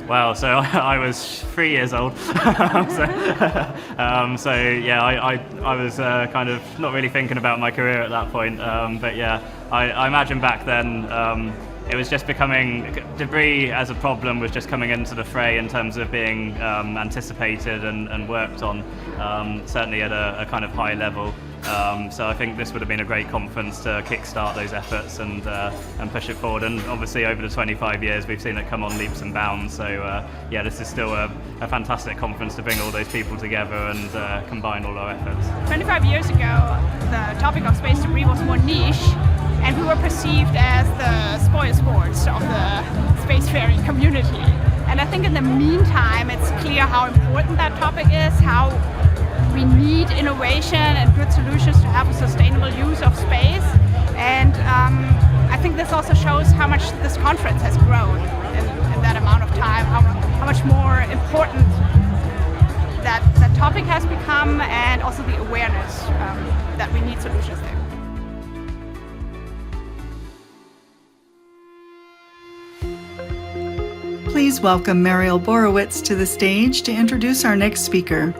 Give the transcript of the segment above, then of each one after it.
Wow, so I was 3 years old. So yeah, I was kind of not really thinking about my career at that point. But yeah, I imagine back then it was just becoming, debris as a problem was just coming into the fray in terms of being anticipated and worked on, certainly at a kind of high level. So I think this would have been a great conference to kickstart those efforts and push it forward. And obviously over the 25 years we've seen it come on leaps and bounds. So yeah, this is still a fantastic conference to bring all those people together and combine all our efforts. 25 years ago, the topic of space debris was more niche, and we were perceived as the spoil sports of the spacefaring community. And I think in the meantime, it's clear how important that topic is, how we need innovation and good solutions to have a sustainable use of space. And I think this also shows how much this conference has grown in that amount of time, how much more important that topic has become, and also the awareness that we need solutions there. Please welcome Mariel Borowitz to the stage to introduce our next speaker.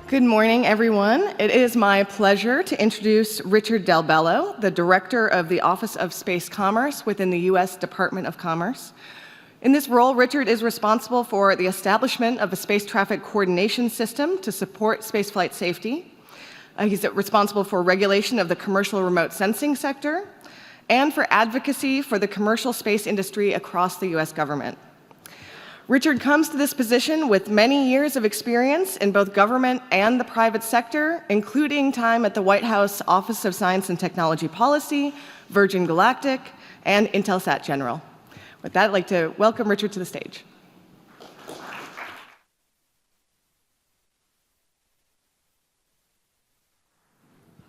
Good morning, everyone. It is my pleasure to introduce Richard DalBello, the Director of the Office of Space Commerce within the U.S. Department of Commerce. In this role, Richard is responsible for the establishment of a space traffic coordination system to support spaceflight safety. He's responsible for regulation of the commercial remote sensing sector and for advocacy for the commercial space industry across the U.S. government. Richard comes to this position with many years of experience in both government and the private sector, including time at the White House Office of Science and Technology Policy, Virgin Galactic, and Intelsat General. With that, I'd like to welcome Richard to the stage.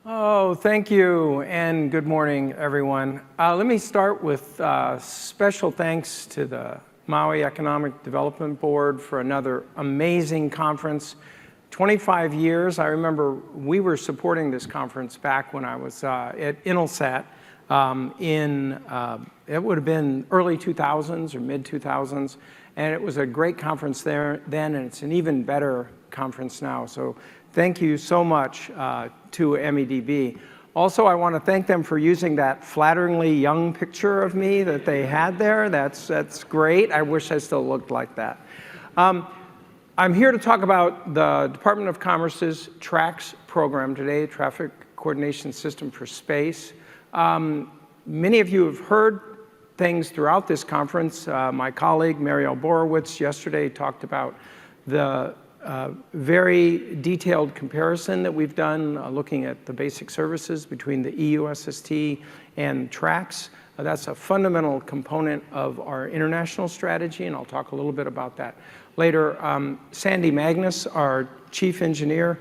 Oh, thank you, and good morning, everyone. Let me start with special thanks to the Maui Economic Development Board for another amazing conference. 25 years, I remember we were supporting this conference back when I was at Intelsat it would have been early 2000s or mid 2000s, and it was a great conference there then, and it's an even better conference now. So thank you so much to MEDB. Also, I want to thank them for using that flatteringly young picture of me that they had there. That's great. I wish I still looked like that. I'm here to talk about the Department of Commerce's TraCSS program today, Traffic Coordination System for Space. Many of you have heard things throughout this conference. My colleague, Mariel Borowitz, yesterday talked about the very detailed comparison that we've done looking at the basic services between the EUSST and TraCSS. That's a fundamental component of our international strategy, and I'll talk a little bit about that later. Sandy Magnus, our chief engineer,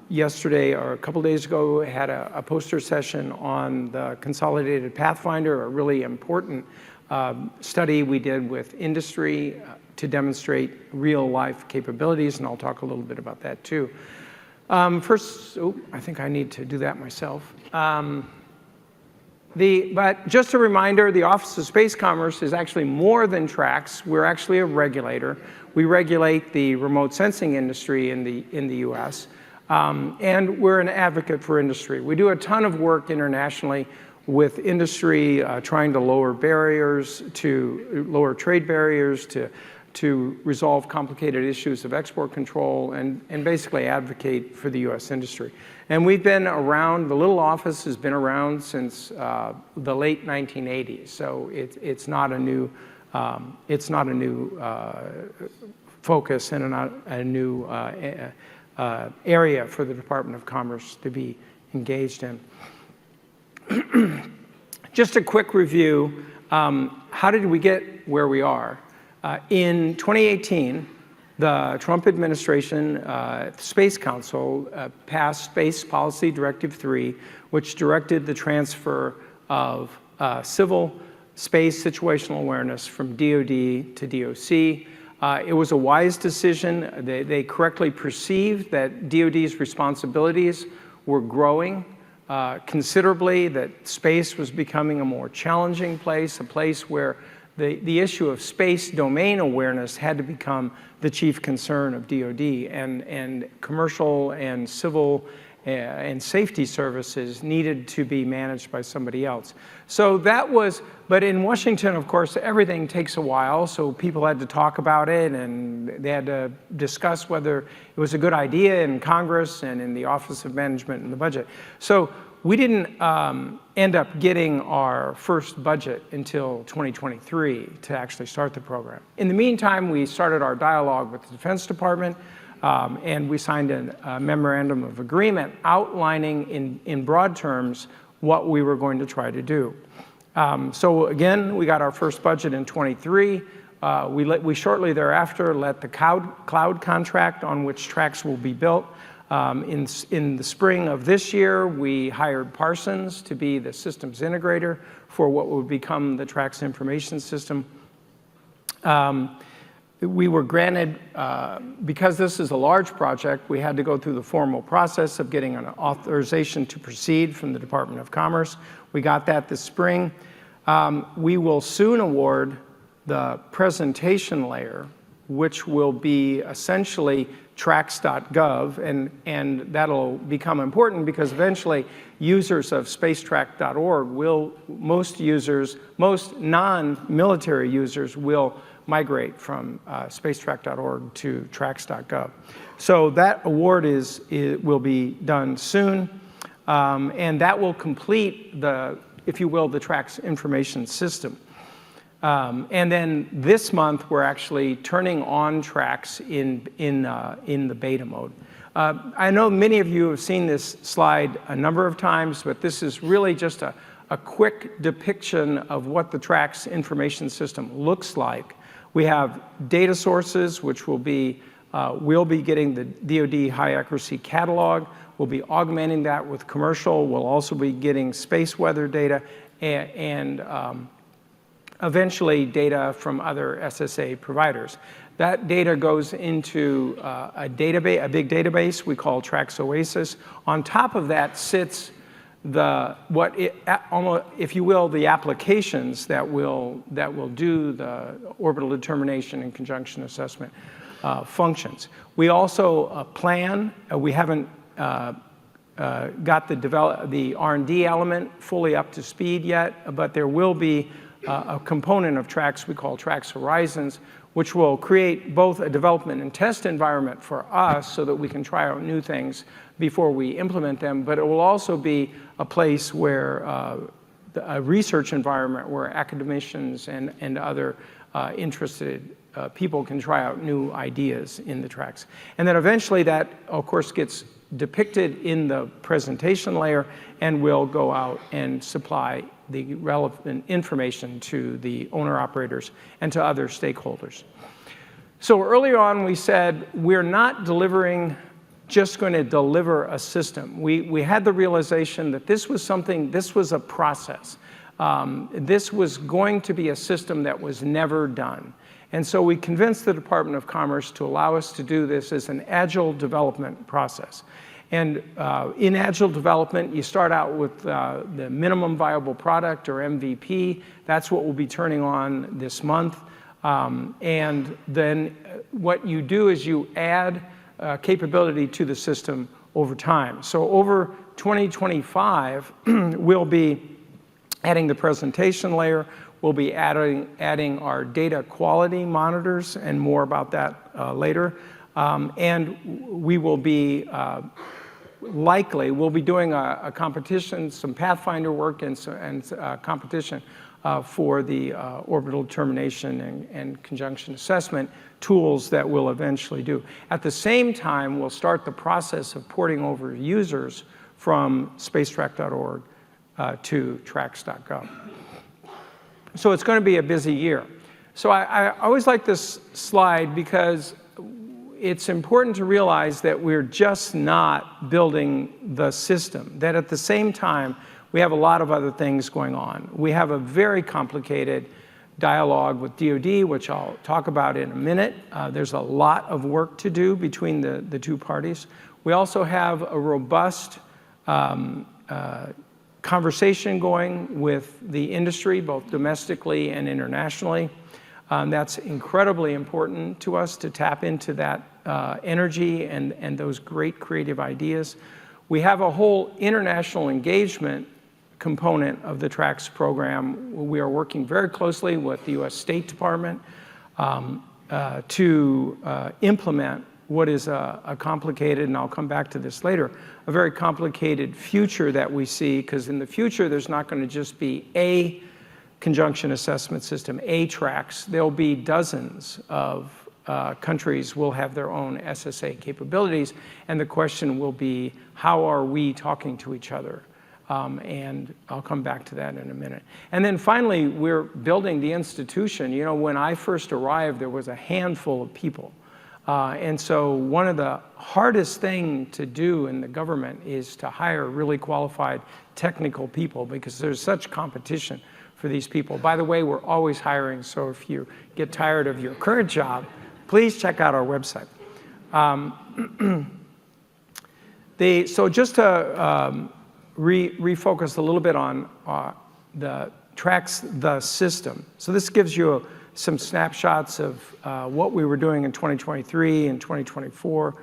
yesterday or a couple days ago had a poster session on the Consolidated Pathfinder, a really important study we did with industry to demonstrate real-life capabilities, and I'll talk a little bit about that too. First, I think I need to do that myself. But just a reminder, the Office of Space Commerce is actually more than TraCSS. We're actually a regulator. We regulate the remote sensing industry in the US, and we're an advocate for industry. We do a ton of work internationally with industry, trying to lower barriers, to lower trade barriers, to resolve complicated issues of export control, and basically advocate for the US industry. And we've been around, the little office has been around since the late 1980s, so it's not a new focus and not a new area for the Department of Commerce to be engaged in. Just a quick review, how did we get where we are? In 2018, the Trump administration, Space Council, passed Space Policy Directive 3, which directed the transfer of civil space situational awareness from DoD to DOC. It was a wise decision. They correctly perceived that DoD's responsibilities were growing considerably, that space was becoming a more challenging place, a place where the issue of space domain awareness had to become the chief concern of DoD, and commercial and civil and safety services needed to be managed by somebody else. So that was, but in Washington, of course, everything takes a while, so people had to talk about it, and they had to discuss whether it was a good idea in Congress and in the Office of Management and the Budget. So we didn't end up getting our first budget until 2023 to actually start the program. In the meantime, we started our dialogue with the Defense Department, and we signed a memorandum of agreement outlining in broad terms what we were going to try to do. So again, we got our first budget in 23. We shortly thereafter let the cloud contract on which TraCSS will be built. In the spring of this year, we hired Parsons to be the systems integrator for what would become the TraCSS information system. We were granted, because this is a large project, we had to go through the formal process of getting an authorization to proceed from the Department of Commerce. We got that this spring. We will soon award the presentation layer, which will be essentially tracs.gov, and that'll become important because eventually users of spacetrack.org will, most non-military users will migrate from spacetrack.org to tracs.gov. So that award will be done soon, and that will complete the, if you will, the TraCSS information system. And then this month, we're actually turning on TraCSS in the beta mode. I know many of you have seen this slide a number of times, but this is really just a quick depiction of what the TraCSS information system looks like. We have data sources, which will be, we'll be getting the DoD high accuracy catalog. We'll be augmenting that with commercial. We'll also be getting space weather data and eventually data from other SSA providers. That data goes into a database, a big database we call TraCSS Oasis. On top of that sits if you will, the applications that will do the orbital determination and conjunction assessment functions. We also plan. We haven't got the R&D element fully up to speed yet, but there will be a component of TraCSS we call TraCSS Horizons, which will create both a development and test environment for us so that we can try out new things before we implement them, but it will also be a place where a research environment where academicians and other interested people can try out new ideas in the TraCSS. And then eventually that, of course, gets depicted in the presentation layer and will go out and supply the relevant information to the owner-operators and to other stakeholders. So earlier on, we said we're not just going to deliver a system. We had the realization that this was a process. This was going to be a system that was never done. And so we convinced the Department of Commerce to allow us to do this as an agile development process. And in agile development, you start out with the minimum viable product, or MVP. That's what we'll be turning on this month. And then what you do is you add capability to the system over time. So over 2025, we'll be adding the presentation layer. We'll be adding our data quality monitors, and more about that later. And we will be we'll be doing a competition, some Pathfinder work and competition for the orbital determination and conjunction assessment tools that we'll eventually do. At the same time, we'll start the process of porting over users from spacetrack.org to tracs.gov. So it's going to be a busy year. So I always like this slide because it's important to realize that we're just not building the system, that at the same time, we have a lot of other things going on. We have a very complicated dialogue with DoD, which I'll talk about in a minute. There's a lot of work to do between the two parties. We also have a robust conversation going with the industry, both domestically and internationally. That's incredibly important to us to tap into that energy and those great creative ideas. We have a whole international engagement component of the TraCSS program. We are working very closely with the US State Department to implement what is a complicated, and I'll come back to this later, a very complicated future that we see, because in the future there's not going to just be a conjunction assessment system, a TraCSS. There'll be dozens of countries will have their own SSA capabilities, and the question will be, how are we talking to each other? And I'll come back to that in a minute. And then finally, we're building the institution. You know, when I first arrived, there was a handful of people. And so one of the hardest thing to do in the government is to hire really qualified technical people, because there's such competition for these people. By the way, we're always hiring, so if you get tired of your current job, please check out our website. So just to refocus a little bit on the TraCSS, the system. So this gives you some snapshots of what we were doing in 2023 and 2024.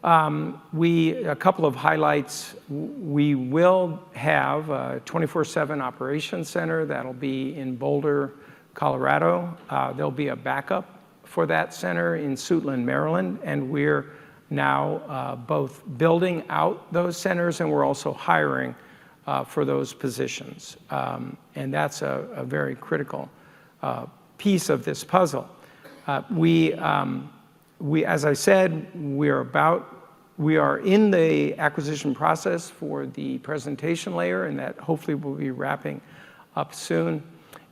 A couple of highlights. We will have a 24/7 operations center that'll be in Boulder, Colorado. There'll be a backup for that center in Suitland, Maryland, and we're now both building out those centers, and we're also hiring for those positions. And that's a very critical piece of this puzzle. As I said, we are in the acquisition process for the presentation layer, and that hopefully will be wrapping up soon.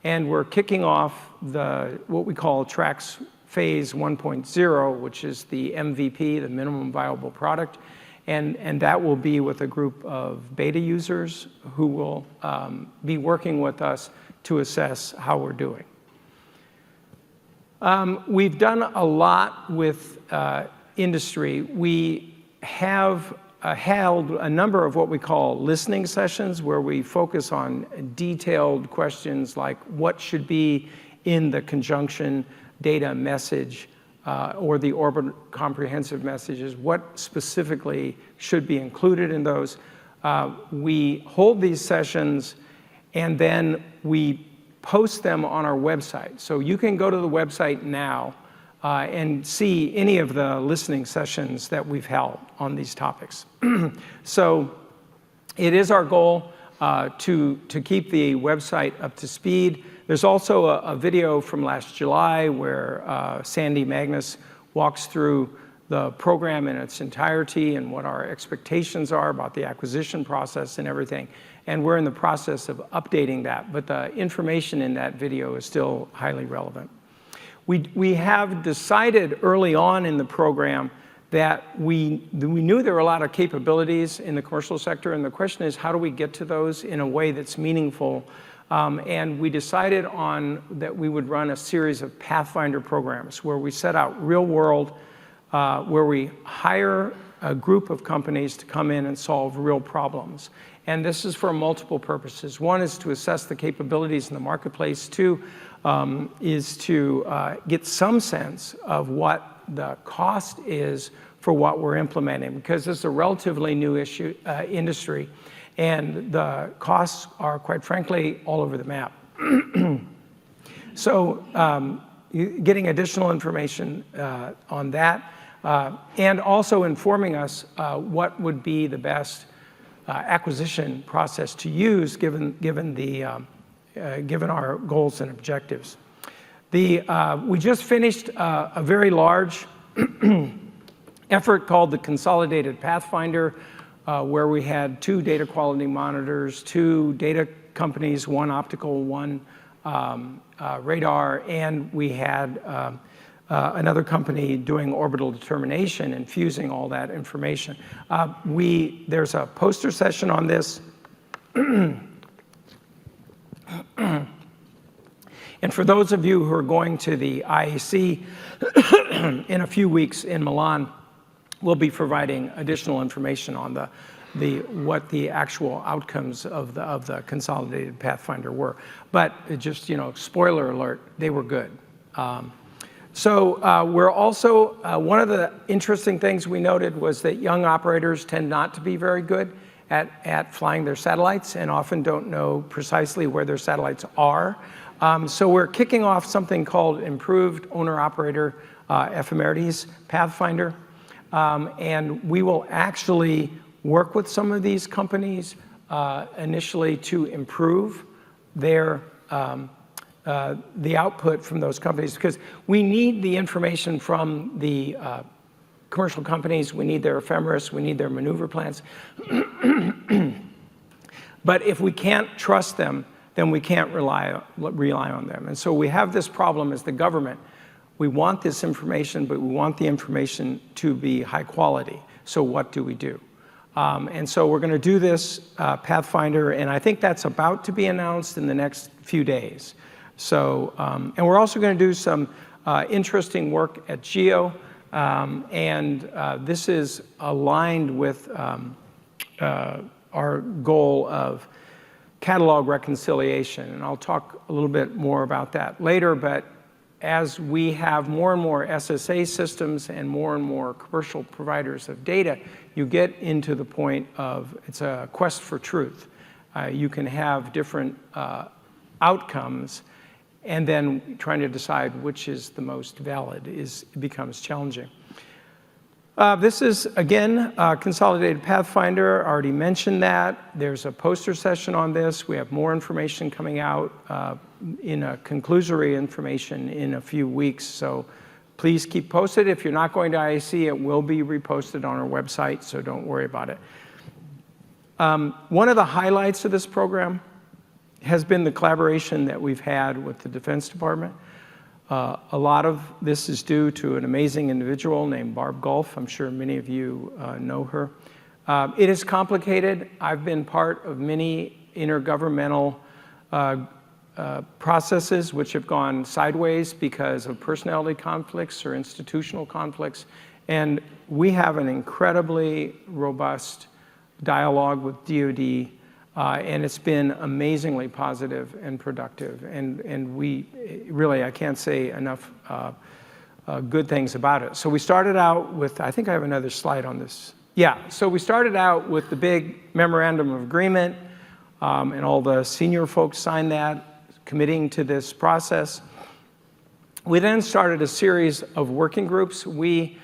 And we're kicking off what we call TraCSS Phase 1.0, which is the MVP, the minimum viable product. And that will be with a group of beta users who will be working with us to assess how we're doing. We've done a lot with industry. We have held a number of what we call listening sessions, where we focus on detailed questions like what should be in the conjunction data message or the orbit comprehensive messages, what specifically should be included in those. We hold these sessions and then we post them on our website. So you can go to the website now and see any of the listening sessions that we've held on these topics. So it is our goal to keep the website up to speed. There's also a video from last July where Sandy Magnus walks through the program in its entirety and what our expectations are about the acquisition process and everything. And we're in the process of updating that, but the information in that video is still highly relevant. We have decided early on in the program that we knew there were a lot of capabilities in the commercial sector, and the question is, how do we get to those in a way that's meaningful? And we decided that we would run a series of Pathfinder programs where we set out real world, where we hire a group of companies to come in and solve real problems. And this is for multiple purposes. One is to assess the capabilities in the marketplace. Two is to get some sense of what the cost is for what we're implementing, because this is a relatively new industry, and the costs are, quite frankly, all over the map. So getting additional information on that, and also informing us what would be the best acquisition process to use given our goals and objectives. We just finished a very large effort called the Consolidated Pathfinder, where we had 2 data quality monitors, 2 data companies, 1 optical, 1 radar, and we had another company doing orbital determination and fusing all that information. There's a poster session on this. And for those of you who are going to the IAC in a few weeks in Milan, we'll be providing additional information on what the actual outcomes of the consolidated Pathfinder were. But it just, spoiler alert, they were good. So we're also, one of the interesting things we noted was that young operators tend not to be very good at flying their satellites and often don't know precisely where their satellites are. So we're kicking off something called Improved Owner-Operator Ephemerides Pathfinder. And we will actually work with some of these companies initially to improve their the output from those companies, because we need the information from the commercial companies, we need their ephemeris, we need their maneuver plans. But if we can't trust them, then we can't rely on them. And so we have this problem as the government. We want this information, but we want the information to be high quality. So what do we do? And so we're going to do this Pathfinder, and I think that's about to be announced in the next few days. So, and we're also going to do some interesting work at GEO, and this is aligned with our goal of catalog reconciliation, and I'll talk a little bit more about that later. But as we have more and more SSA systems and more commercial providers of data, you get into the point of it's a quest for truth. You can have different outcomes, and then trying to decide which is the most valid becomes challenging. This is, again, Consolidated Pathfinder. I already mentioned that. There's a poster session on this. We have more information coming out in a conclusory information in a few weeks. So please keep posted. If you're not going to IAC, it will be reposted on our website, so don't worry about it. One of the highlights of this program has been the collaboration that we've had with the Defense Department. A lot of this is due to an amazing individual named Barb Gulf. I'm sure many of you know her. It is complicated. I've been part of many intergovernmental processes which have gone sideways because of personality conflicts or institutional conflicts. And we have an incredibly robust dialogue with DoD, and it's been amazingly positive and productive. And we really, I can't say enough good things about it. So we started out with, I think I have another slide on this. Yeah, so we started out with the big memorandum of agreement, and all the senior folks signed that, committing to this process. We then started a series of working groups. We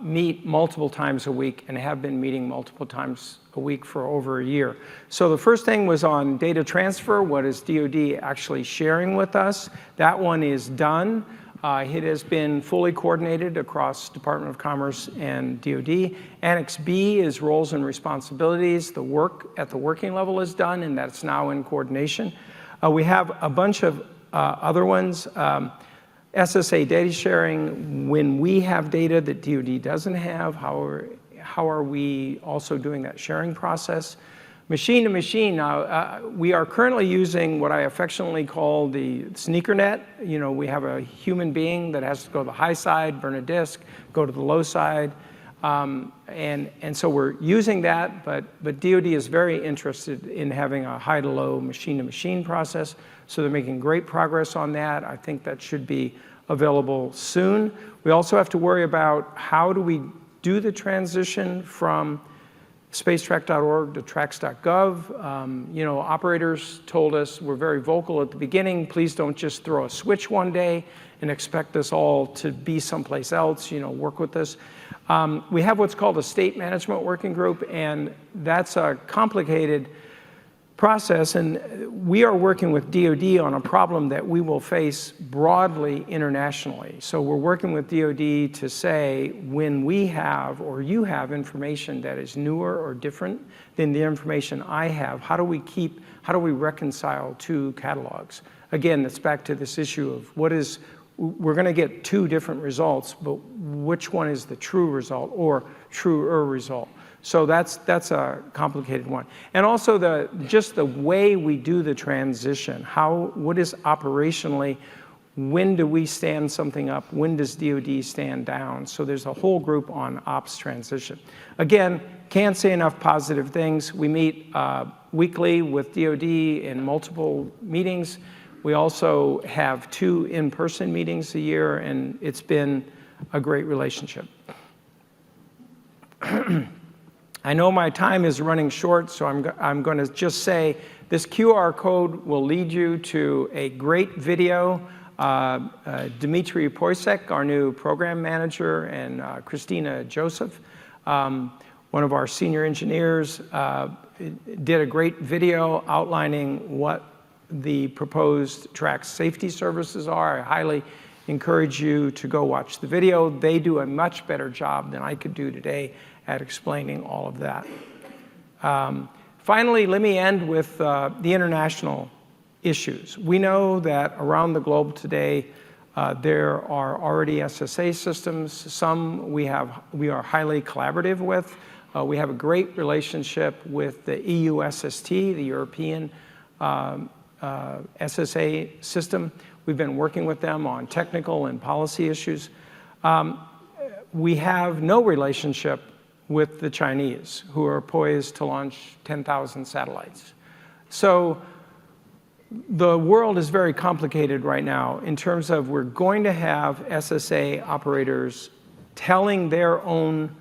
meet multiple times a week and have been meeting multiple times a week for over a year. So the first thing was on data transfer. What is DoD actually sharing with us? That one is done. It has been fully coordinated across Department of Commerce and DoD. Annex B is roles and responsibilities. The work at the working level is done, and that's now in coordination. We have a bunch of other ones. SSA data sharing, when we have data that DoD doesn't have, how are we also doing that sharing process? Machine to machine, we are currently using what I affectionately call the sneaker net. You know, we have a human being that has to go to the high side, burn a disk, go to the low side. And so we're using that, but DoD is very interested in having a high to low machine to machine process. So they're making great progress on that. I think that should be available soon. We also have to worry about how do we do the transition from spacetrack.org to trax.gov. You know, operators told us, we're very vocal at the beginning, please don't just throw a switch one day and expect us all to be someplace else, you know, work with us. We have what's called a state management working group, and that's a complicated process, and we are working with DoD on a problem that we will face broadly internationally. So we're working with DoD to say, when we have or you have information that is newer or different than the information I have, how do we reconcile two catalogs? Again, it's back to this issue of we're going to get two different results, but which one is the true result or truer result? So that's a complicated one. And also just the way we do the transition, what is operationally, when do we stand something up? When does DoD stand down? So there's a whole group on ops transition. Again, can't say enough positive things. We meet weekly with DoD in multiple meetings. We also have 2 in-person meetings a year, and it's been a great relationship. I know my time is running short, so I'm going to just say this QR code will lead you to a great video. Dmitry Poisek, our new program manager, and Christina Joseph, one of our senior engineers, did a great video outlining what the proposed track safety services are. I highly encourage you to go watch the video. They do a much better job than I could do today at explaining all of that. Finally, let me end with the international issues. We know that around the globe today, there are already SSA systems. Some we are highly collaborative with. We have a great relationship with the EU SST, the European SSA system. We've been working with them on technical and policy issues. We have no relationship with the Chinese, who are poised to launch 10,000 satellites. So the world is very complicated right now in terms of we're going to have SSA operators telling their own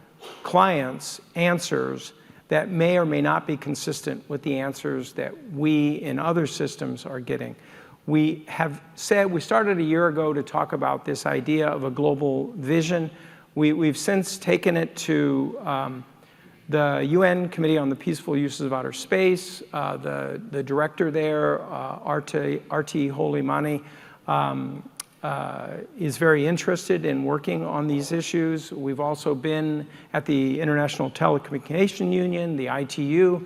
clients answers that may or may not be consistent with the answers that we in other systems are getting. We have said, we started a year ago to talk about this idea of a global vision. We've since taken it to the UN Committee on the Peaceful Uses of Outer Space. The director there, Arti Holimani, is very interested in working on these issues. We've also been at the International Telecommunication Union, the ITU.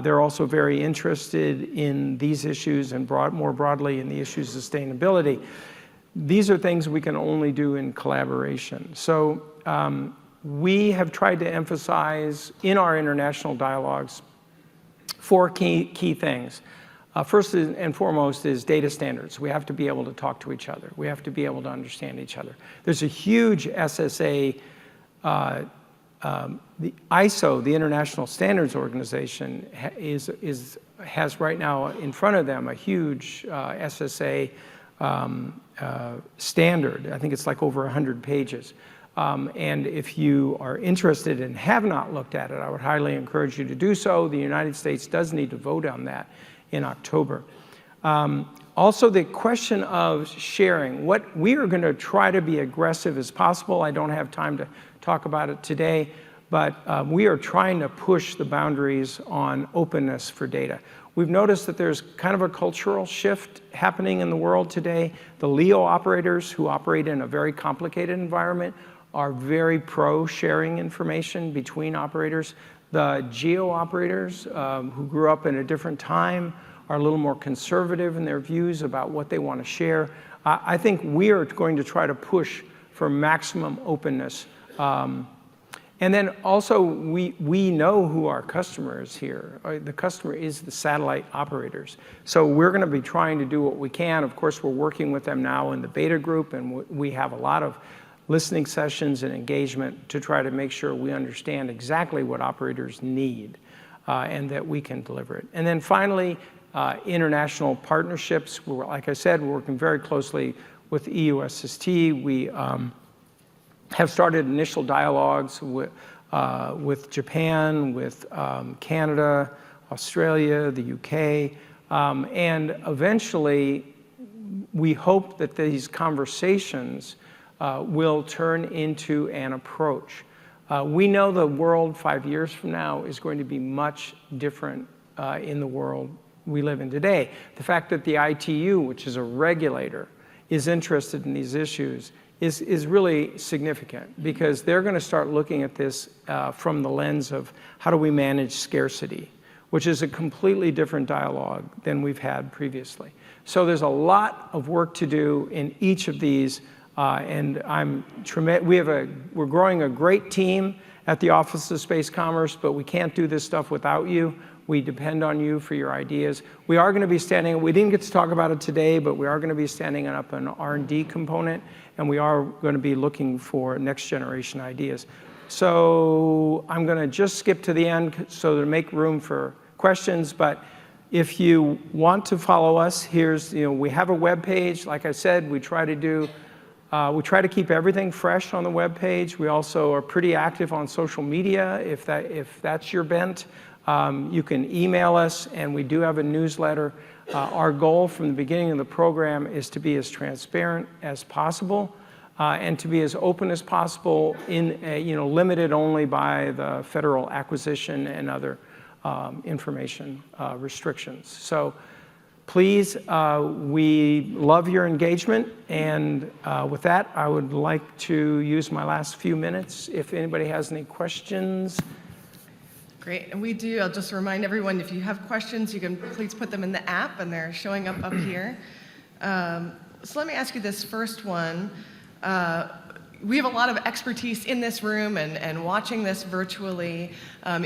They're also very interested in these issues and more broadly in the issues of sustainability. These are things we can only do in collaboration. So we have tried to emphasize in our international dialogues 4 key things. First and foremost is data standards. We have to be able to talk to each other. We have to be able to understand each other. There's a huge SSA, the ISO, the International Standards Organization, has right now in front of them a huge SSA standard. I think it's like over 100 pages. And if you are interested and have not looked at it, I would highly encourage you to do so. The United States does need to vote on that in October. Also, the question of sharing. What we are going to try to be aggressive as possible. I don't have time to talk about it today, but we are trying to push the boundaries on openness for data. We've noticed that there's kind of a cultural shift happening in the world today. The LEO operators, who operate in a very complicated environment, are very pro sharing information between operators. The GEO operators, who grew up in a different time, are a little more conservative in their views about what they want to share. I think we are going to try to push for maximum openness. And then also, we know who our customer is here. The customer is the satellite operators. So we're going to be trying to do what we can. Of course, we're working with them now in the beta group, and we have a lot of listening sessions and engagement to try to make sure we understand exactly what operators need and that we can deliver it. And then finally, international partnerships. Like I said, we're working very closely with EU SST. We have started initial dialogues with Japan, with Canada, Australia, the UK, and eventually we hope that these conversations will turn into an approach. We know the world 5 years from now is going to be much different in the world we live in today. The fact that the ITU, which is a regulator, is interested in these issues is really significant, because they're going to start looking at this from the lens of how do we manage scarcity, which is a completely different dialogue than we've had previously. So there's a lot of work to do in each of these, and we're growing a great team at the Office of Space Commerce, but we can't do this stuff without you. We depend on you for your ideas. We are going to be standing, we didn't get to talk about it today, but we are going to be standing up an R&D component, and we are going to be looking for next generation ideas. So I'm going to just skip to the end so to make room for questions, but if you want to follow us, here's, we have a web page. Like I said, we try to keep everything fresh on the web page. We also are pretty active on social media, if that's your bent. You can email us, and we do have a newsletter. Our goal from the beginning of the program is to be as transparent as possible and to be as open as possible, limited only by the federal acquisition and other information restrictions. So please, we love your engagement, and with that, I would like to use my last few minutes if anybody has any questions. Great, and we do. I'll just remind everyone, if you have questions, you can please put them in the app, and they're showing up here. So let me ask you this first one. We have a lot of expertise in this room and watching this virtually.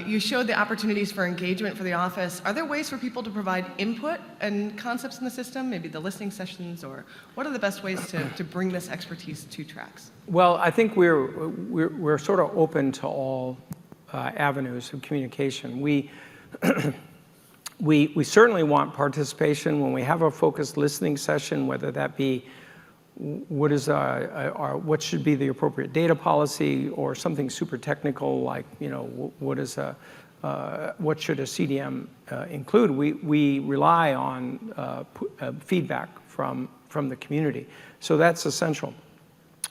You showed the opportunities for engagement for the office. Are there ways for people to provide input and concepts in the system, maybe the listening sessions, or what are the best ways to bring this expertise to TraCSS? Well, I think we're sort of open to all avenues of communication. We certainly want participation when we have a focused listening session, whether that be what should be the appropriate data policy, or something super technical like what should a CDM include. We rely on feedback from the community, so that's essential.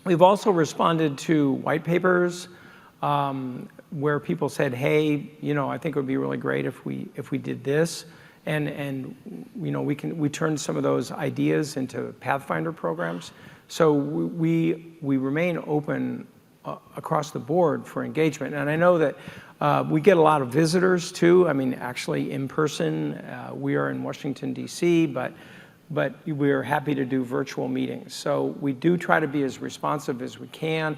We've also responded to white papers where people said, hey, I think it would be really great if we did this, and we turned some of those ideas into Pathfinder programs. So we remain open across the board for engagement, and I know that we get a lot of visitors too. I mean, actually in person. We are in Washington D.C., but we are happy to do virtual meetings. So we do try to be as responsive as we can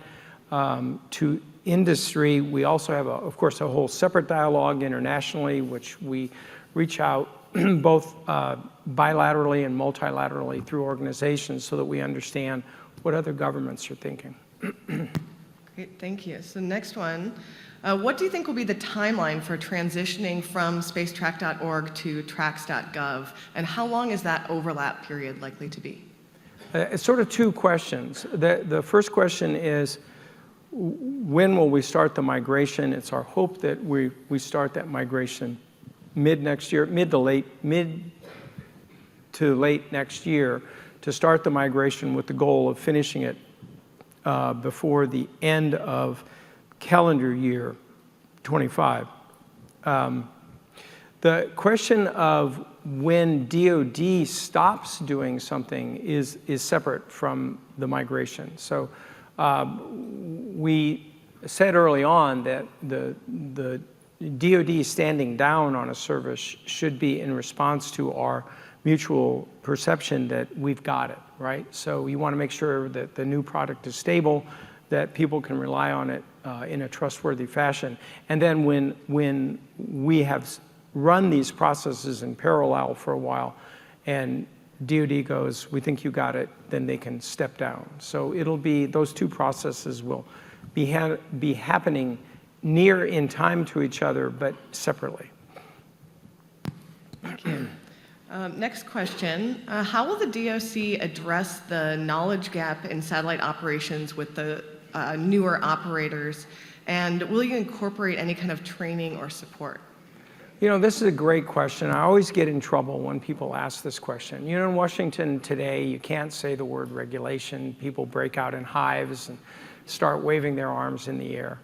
to industry. We also have, of course, a whole separate dialogue internationally, which we reach out both bilaterally and multilaterally through organizations so that we understand what other governments are thinking. Great, thank you. So next one, what do you think will be the timeline for transitioning from spacetrack.org to tracs.gov, and how long is that overlap period likely to be? It's sort of two questions. The first question is, when will we start the migration? It's our hope that we start that migration mid to late next year, to start the migration with the goal of finishing it before the end of calendar year 25. The question of when DoD stops doing something is separate from the migration. So we said early on that the DoD standing down on a service should be in response to our mutual perception that we've got it, right? So you want to make sure that the new product is stable, that people can rely on it in a trustworthy fashion. And then when we have run these processes in parallel for a while and DoD goes, we think you got it, then they can step down. So it'll be, those two processes will be happening near in time to each other, but separately. Thank you. Next question. How will the DOC address the knowledge gap in satellite operations with the newer operators? And will you incorporate any kind of training or support? This is a great question. I always get in trouble when people ask this question. In Washington today, you can't say the word regulation. People break out in hives and start waving their arms in the air.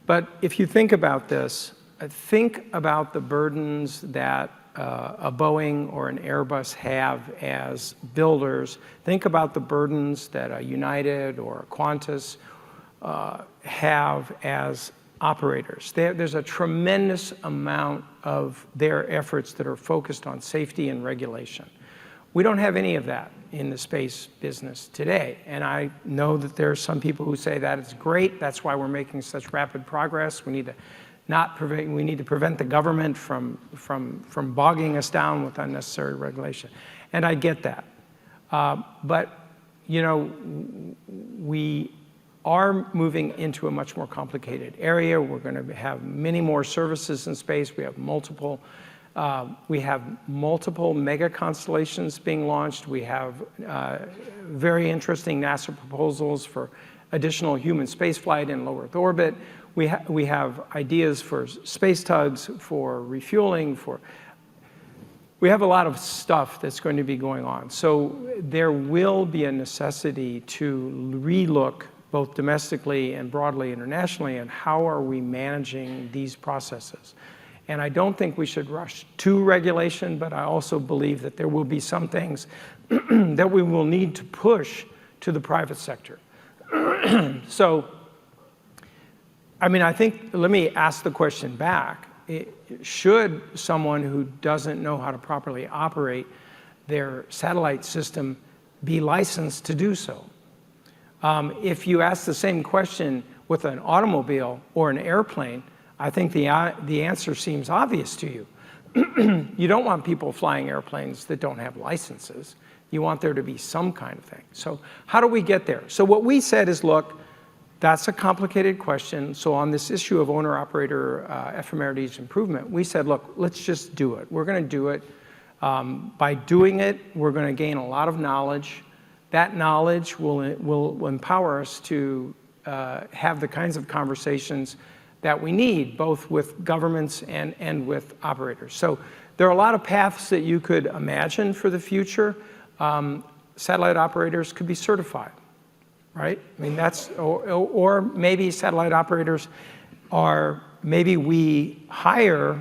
But if you think about this, think about the burdens that a Boeing or an Airbus have as builders. Think about the burdens that a United or a Qantas have as operators. There's a tremendous amount of their efforts that are focused on safety and regulation. We don't have any of that in the space business today. And I know that there are some people who say that it's great. That's why we're making such rapid progress. We need to prevent the government from bogging us down with unnecessary regulation. And I get that. But, you know, we are moving into a much more complicated area. We're going to have many more services in space. We have multiple mega constellations being launched. We have very interesting NASA proposals for additional human spaceflight in low Earth orbit. We have ideas for space tugs, for refueling, we have a lot of stuff that's going to be going on. So there will be a necessity to relook both domestically and broadly internationally at how are we managing these processes. And I don't think we should rush to regulation, but I also believe that there will be some things that we will need to push to the private sector. So, I mean, I think, let me ask the question back. Should someone who doesn't know how to properly operate their satellite system be licensed to do so? If you ask the same question with an automobile or an airplane, I think the answer seems obvious to you. You don't want people flying airplanes that don't have licenses. You want there to be some kind of thing. So how do we get there? So what we said is, look, that's a complicated question. So on this issue of owner-operator ephemerides improvement, we said, look, let's just do it. We're going to do it. By doing it, we're going to gain a lot of knowledge. That knowledge will empower us to have the kinds of conversations that we need, both with governments and with operators. So there are a lot of paths that you could imagine for the future. Satellite operators could be certified, right? I mean, that's, or maybe satellite operators are, maybe we hire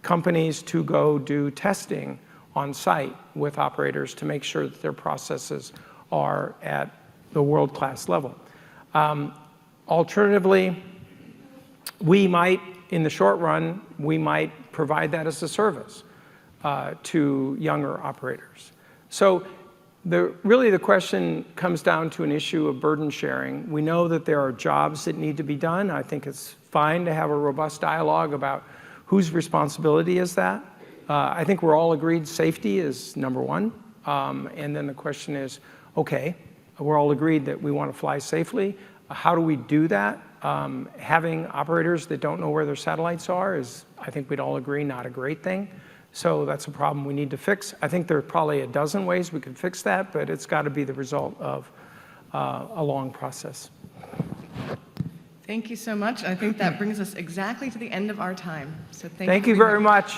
companies to go do testing on site with operators to make sure that their processes are at the world-class level. Alternatively, we might, in the short run, we might provide that as a service to younger operators. So really the question comes down to an issue of burden sharing. We know that there are jobs that need to be done. I think it's fine to have a robust dialogue about whose responsibility is that. I think we're all agreed safety is number one. And then the question is, okay, we're all agreed that we want to fly safely. How do we do that? Having operators that don't know where their satellites are is, I think we'd all agree, not a great thing. So that's a problem we need to fix. I think there are probably a dozen ways we could fix that, but it's got to be the result of a long process. Thank you so much. I think that brings us exactly to the end of our time. So thank you very much.